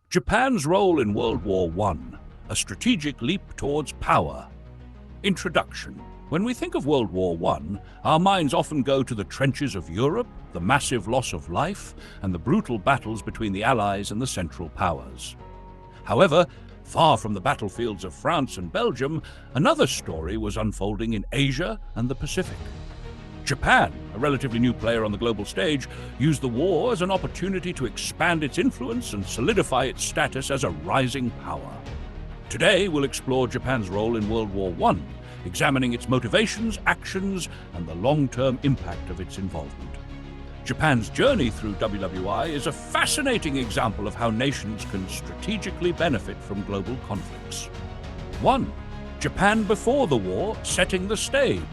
Japan's role in World War I, a strategic leap towards power. Introduction. When we think of World War I, our minds often go to the trenches of Europe, the massive loss of life, and the brutal battles between the Allies and the Central Powers. However, far from the battlefields of France and Belgium, another story was unfolding in Asia and the Pacific. Japan, a relatively new player on the global stage, used the war as an opportunity to expand its influence and solidify its status as a rising power. Today, we'll explore Japan's role in World War I, examining its motivations, actions, and the long-term impact of its involvement. Japan's journey through WWI is a fascinating example of how nations can strategically benefit from global conflicts. 1. Japan before the war, setting the stage.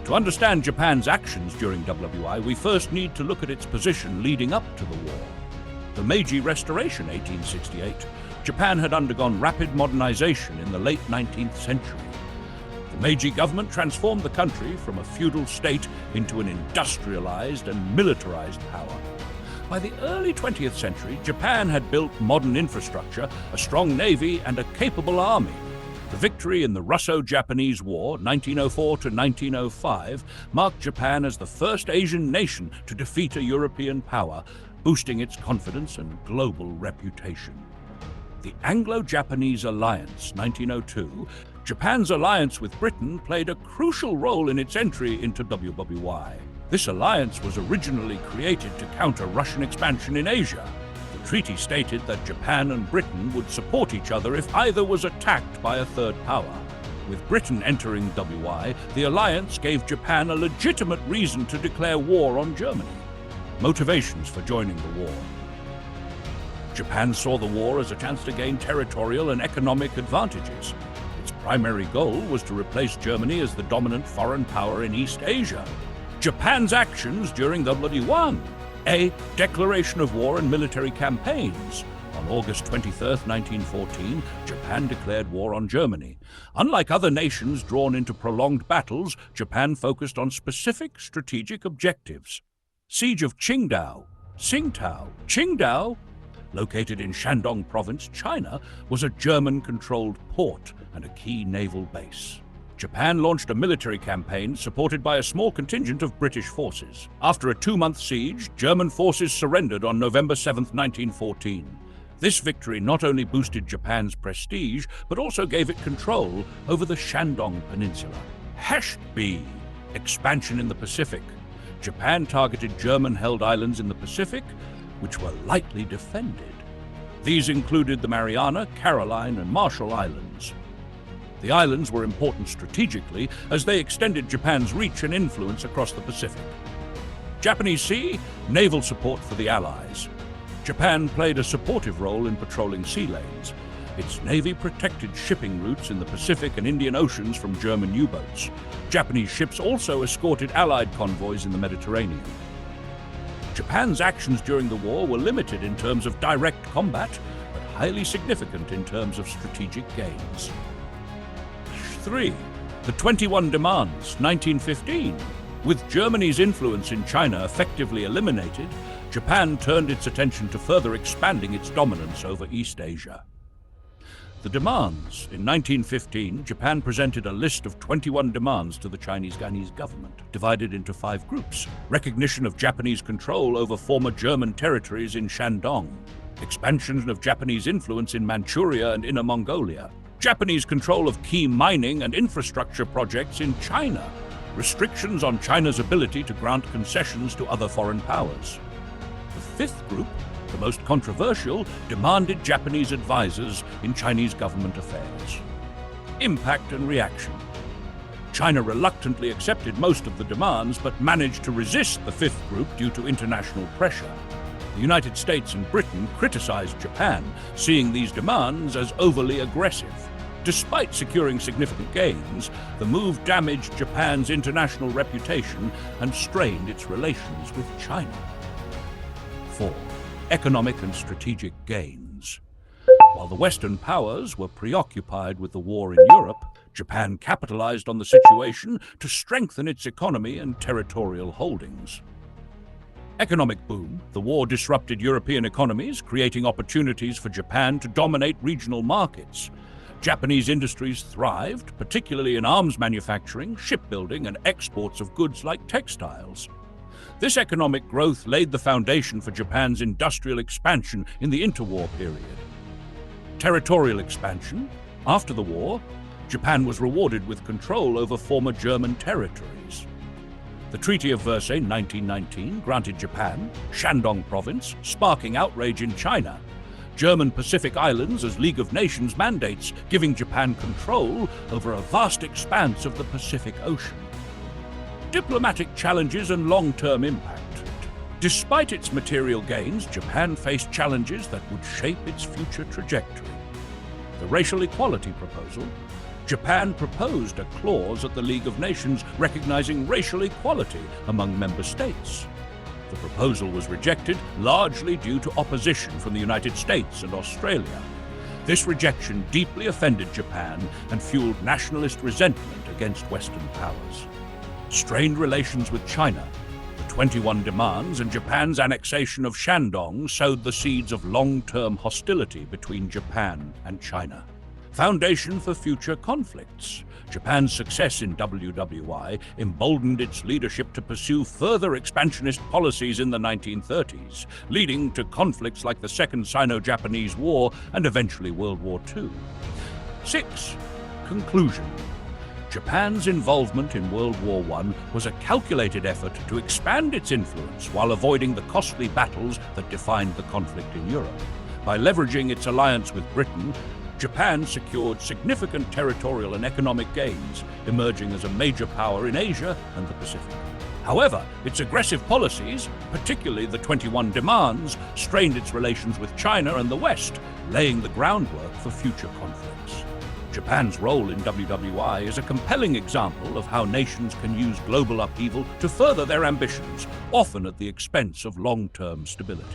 To understand Japan's actions during WWI, we first need to look at its position leading up to the war. The Meiji Restoration, 1868, Japan had undergone rapid modernization in the late 19th century. The Meiji government transformed the country from a feudal state into an industrialized and militarized power. By the early 20th century, Japan had built modern infrastructure, a strong navy, and a capable army. The victory in the Russo-Japanese War, 1904 to 1905, marked Japan as the first Asian nation to defeat a European power, boosting its confidence and global reputation. The Anglo-Japanese Alliance, 1902, Japan's alliance with Britain played a crucial role in its entry into WWI. This alliance was originally created to counter Russian expansion in Asia. The treaty stated that Japan and Britain would support each other if either was attacked by a third power. With Britain entering WI, the alliance gave Japan a legitimate reason to declare war on Germany. Motivations for joining the war. Japan saw the war as a chance to gain territorial and economic advantages. Its primary goal was to replace Germany as the dominant foreign power in East Asia. Japan's actions during WWI. A. Declaration of war and military campaigns. On August 23, 1914, Japan declared war on Germany. Unlike other nations drawn into prolonged battles, Japan focused on specific strategic objectives. Siege of Qingdao. Qingdao, located in Shandong Province, China, was a German-controlled port and a key naval base. Japan launched a military campaign supported by a small contingent of British forces. After a 2-month siege, German forces surrendered on November 7, 1914. This victory not only boosted Japan's prestige, but also gave it control over the Shandong Peninsula. B. Expansion in the Pacific. Japan targeted German-held islands in the Pacific, which were lightly defended. These included the Mariana, Caroline, and Marshall Islands. The islands were important strategically as they extended Japan's reach and influence across the Pacific. Japanese Sea, naval support for the Allies. Japan played a supportive role in patrolling sea lanes. Its navy protected shipping routes in the Pacific and Indian Oceans from German U-boats. Japanese ships also escorted Allied convoys in the Mediterranean. Japan's actions during the war were limited in terms of direct combat, but highly significant in terms of strategic gains. 3. The 21 Demands, 1915. With Germany's influence in China effectively eliminated, Japan turned its attention to further expanding its dominance over East Asia. The demands. In 1915, Japan presented a list of 21 demands to the Chinese government, divided into 5 groups. Recognition of Japanese control over former German territories in Shandong. Expansion of Japanese influence in Manchuria and Inner Mongolia. Japanese control of key mining and infrastructure projects in China. Restrictions on China's ability to grant concessions to other foreign powers. The 5th group, the most controversial, demanded Japanese advisors in Chinese government affairs. Impact and reaction. China reluctantly accepted most of the demands, but managed to resist the 5th group due to international pressure. The United States and Britain criticized Japan, seeing these demands as overly aggressive. Despite securing significant gains, the move damaged Japan's international reputation and strained its relations with China. 4. Economic and strategic gains. While the Western powers were preoccupied with the war in Europe, Japan capitalized on the situation to strengthen its economy and territorial holdings. Economic boom. The war disrupted European economies, creating opportunities for Japan to dominate regional markets. Japanese industries thrived, particularly in arms manufacturing, shipbuilding, and exports of goods like textiles. This economic growth laid the foundation for Japan's industrial expansion in the interwar period. Territorial expansion. After the war, Japan was rewarded with control over former German territories. The Treaty of Versailles 1919 granted Japan Shandong Province, sparking outrage in China. German Pacific Islands as League of Nations mandates, giving Japan control over a vast expanse of the Pacific Ocean. Diplomatic challenges and long-term impact. Despite its material gains, Japan faced challenges that would shape its future trajectory. The racial equality proposal. Japan proposed a clause at the League of Nations recognizing racial equality among member states. The proposal was rejected largely due to opposition from the United States and Australia. This rejection deeply offended Japan and fueled nationalist resentment against Western powers. Strained relations with China. The 21 demands and Japan's annexation of Shandong sowed the seeds of long-term hostility between Japan and China. Foundation for future conflicts. Japan's success in WWI emboldened its leadership to pursue further expansionist policies in the 1930s, leading to conflicts like the Second Sino-Japanese War and eventually World War II. 6. Conclusion. Japan's involvement in World War I was a calculated effort to expand its influence while avoiding the costly battles that defined the conflict in Europe. By leveraging its alliance with Britain, Japan secured significant territorial and economic gains, emerging as a major power in Asia and the Pacific. However, its aggressive policies, particularly the 21 demands, strained its relations with China and the West, laying the groundwork for future conflicts. Japan's role in WWI is a compelling example of how nations can use global upheaval to further their ambitions, often at the expense of long-term stability.